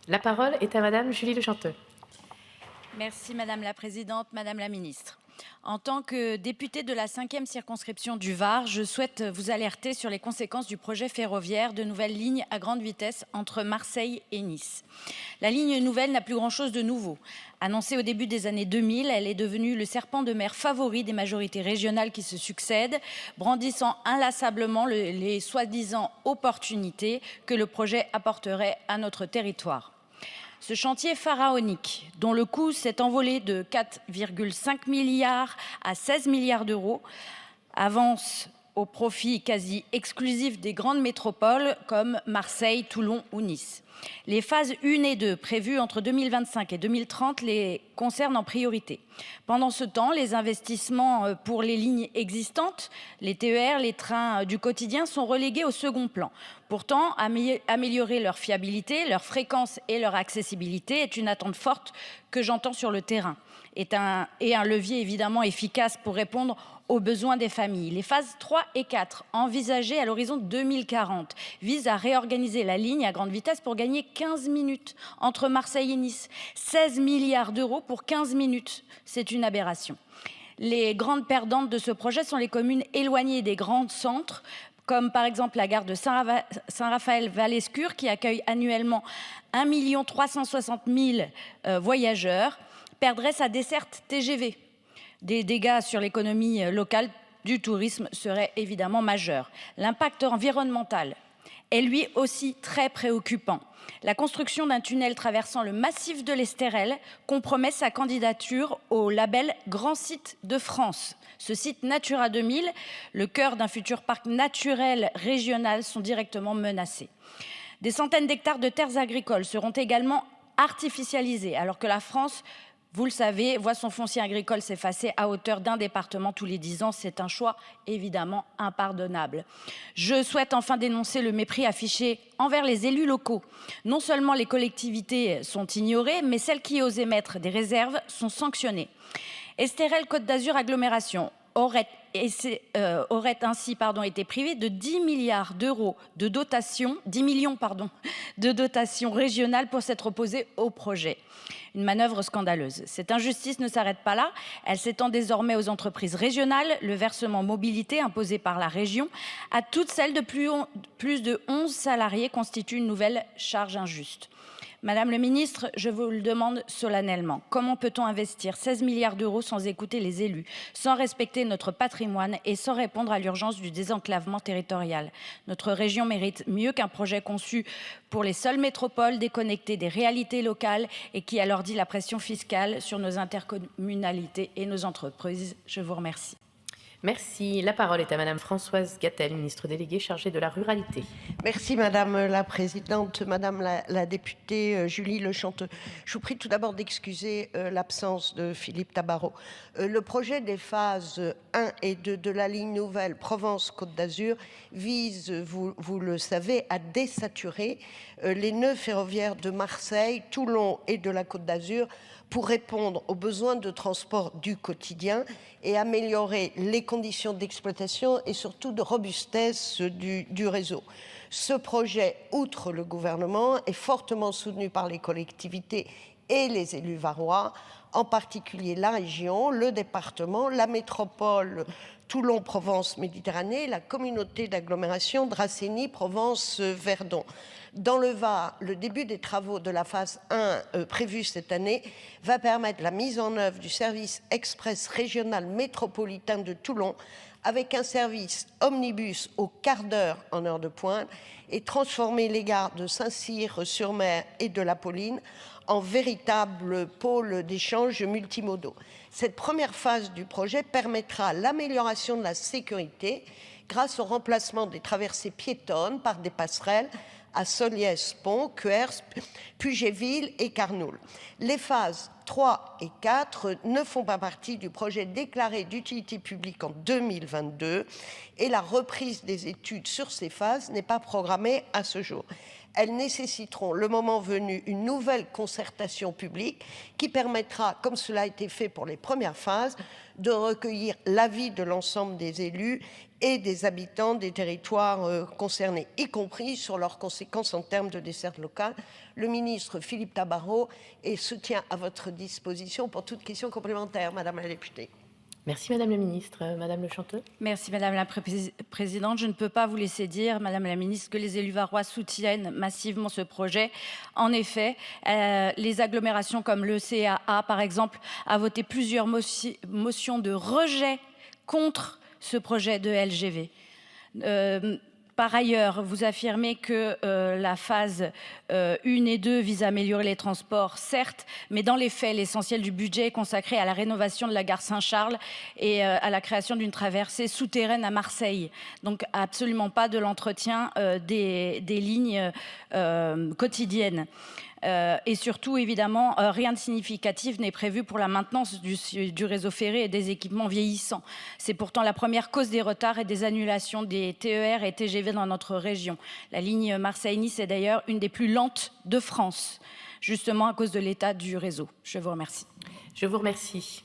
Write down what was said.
La parole est à Madame Julie Lechanteux. Merci Madame la Présidente, Madame la Ministre. En tant que députée de la 5e circonscription du Var, je souhaite vous alerter sur les conséquences du projet ferroviaire de nouvelles lignes à grande vitesse entre Marseille et Nice. La ligne nouvelle n'a plus grand-chose de nouveau. Annoncée au début des années 2000, elle est devenue le serpent de mer favori des majorités régionales qui se succèdent, brandissant inlassablement les soi-disant opportunités que le projet apporterait à notre territoire. Ce chantier pharaonique, dont le coût s'est envolé de 4,5 milliards à 16 milliards d'euros, avance au profit quasi exclusif des grandes métropoles comme Marseille, Toulon ou Nice. Les phases 1 et 2 prévues entre 2025 et 2030 les concernent en priorité. Pendant ce temps, les investissements pour les lignes existantes, les TER, les trains du quotidien sont relégués au second plan. Pourtant, améliorer leur fiabilité, leur fréquence et leur accessibilité est une attente forte que j'entends sur le terrain et un levier évidemment efficace pour répondre aux besoins des familles. Les phases 3 et 4, envisagées à l'horizon 2040, visent à réorganiser la ligne à grande vitesse pour gagner 15 minutes entre Marseille et Nice. 16 milliards d'euros pour 15 minutes, c'est une aberration. Les grandes perdantes de ce projet sont les communes éloignées des grands centres, comme par exemple la gare de Saint-Raphaël-Valescure, qui accueille annuellement 1 360 000 voyageurs, perdrait sa desserte TGV. Des dégâts sur l'économie locale du tourisme seraient évidemment majeurs. L'impact environnemental est lui aussi très préoccupant. La construction d'un tunnel traversant le massif de l'Estérel compromet sa candidature au label Grand Site de France. Ce site Natura 2000, le cœur d'un futur parc naturel régional, sont directement menacés. Des centaines d'hectares de terres agricoles seront également artificialisés, alors que la France, vous le savez, voit son foncier agricole s'effacer à hauteur d'un département tous les 10 ans. C'est un choix évidemment impardonnable. Je souhaite enfin dénoncer le mépris affiché envers les élus locaux. Non seulement les collectivités sont ignorées, mais celles qui osent émettre des réserves sont sanctionnées. Estérel Côte d'Azur Agglomération aurait ainsi été privé de 10 milliards d'euros de dotation, 10 millions de dotation régionale pour s'être opposé au projet. Une manœuvre scandaleuse. Cette injustice ne s'arrête pas là, elle s'étend désormais aux entreprises régionales. Le versement mobilité imposé par la région à toutes celles de plus de 11 salariés constitue une nouvelle charge injuste. Madame le ministre, je vous le demande solennellement. Comment peut-on investir 16 milliards d'euros sans écouter les élus, sans respecter notre patrimoine et sans répondre à l'urgence du désenclavement territorial? Notre région mérite mieux qu'un projet conçu pour les seules métropoles déconnectées des réalités locales et qui alourdit la pression fiscale sur nos intercommunalités et nos entreprises. Je vous remercie. Merci. La parole est à Madame Françoise Gatel, ministre déléguée chargée de la ruralité. Merci Madame la Présidente, Madame la députée Julie Lechanteux. Je vous prie tout d'abord d'excuser l'absence de Philippe Tabarot. Le projet des phases 1 et 2 de la ligne nouvelle Provence-Côte d'Azur vise, vous le savez, à désaturer les nœuds ferroviaires de Marseille, Toulon et de la Côte d'Azur pour répondre aux besoins de transport du quotidien et améliorer les conditions d'exploitation et surtout de robustesse du réseau. Ce projet, outre le gouvernement, est fortement soutenu par les collectivités et les élus varois, en particulier la région, le département, la métropole Toulon-Provence-Méditerranée, la communauté d'agglomération Dracénie-Provence-Verdon. Dans le Var, le début des travaux de la phase 1 prévue cette année va permettre la mise en œuvre du service express régional métropolitain de Toulon avec un service omnibus au quart d'heure en heure de pointe et transformer les gares de Saint-Cyr-sur-Mer et de la Pauline en véritable pôle d'échanges multimodaux. Cette première phase du projet permettra l'amélioration de la sécurité grâce au remplacement des traversées piétonnes par des passerelles à Solliès-Pont, Cuers, Puget-Ville et Carnoul. Les phases 3 et 4 ne font pas partie du projet déclaré d'utilité publique en 2022 et la reprise des études sur ces phases n'est pas programmée à ce jour. Elles nécessiteront, le moment venu, une nouvelle concertation publique qui permettra, comme cela a été fait pour les premières phases, de recueillir l'avis de l'ensemble des élus et des habitants des territoires concernés, y compris sur leurs conséquences en termes de desserte locale. Le ministre Philippe Tabarot se tient à votre disposition pour toute question complémentaire, Madame la députée. Merci Madame la Ministre. Madame Le Chanteux. Merci Madame la Présidente. Je ne peux pas vous laisser dire, Madame la Ministre, que les élus varois soutiennent massivement ce projet. En effet, les agglomérations comme le CAA, par exemple, a voté plusieurs motions de rejet contre ce projet de LGV. Par ailleurs, vous affirmez que la phase 1 et 2 vise à améliorer les transports, certes, mais dans les faits, l'essentiel du budget est consacré à la rénovation de la gare Saint-Charles et à la création d'une traversée souterraine à Marseille. Donc absolument pas de l'entretien des lignes quotidiennes. Et surtout, évidemment, rien de significatif n'est prévu pour la maintenance du réseau ferré et des équipements vieillissants. C'est pourtant la première cause des retards et des annulations des TER et TGV dans notre région. La ligne Marseille-Nice est d'ailleurs une des plus lentes de France, justement à cause de l'état du réseau. Je vous remercie. Je vous remercie.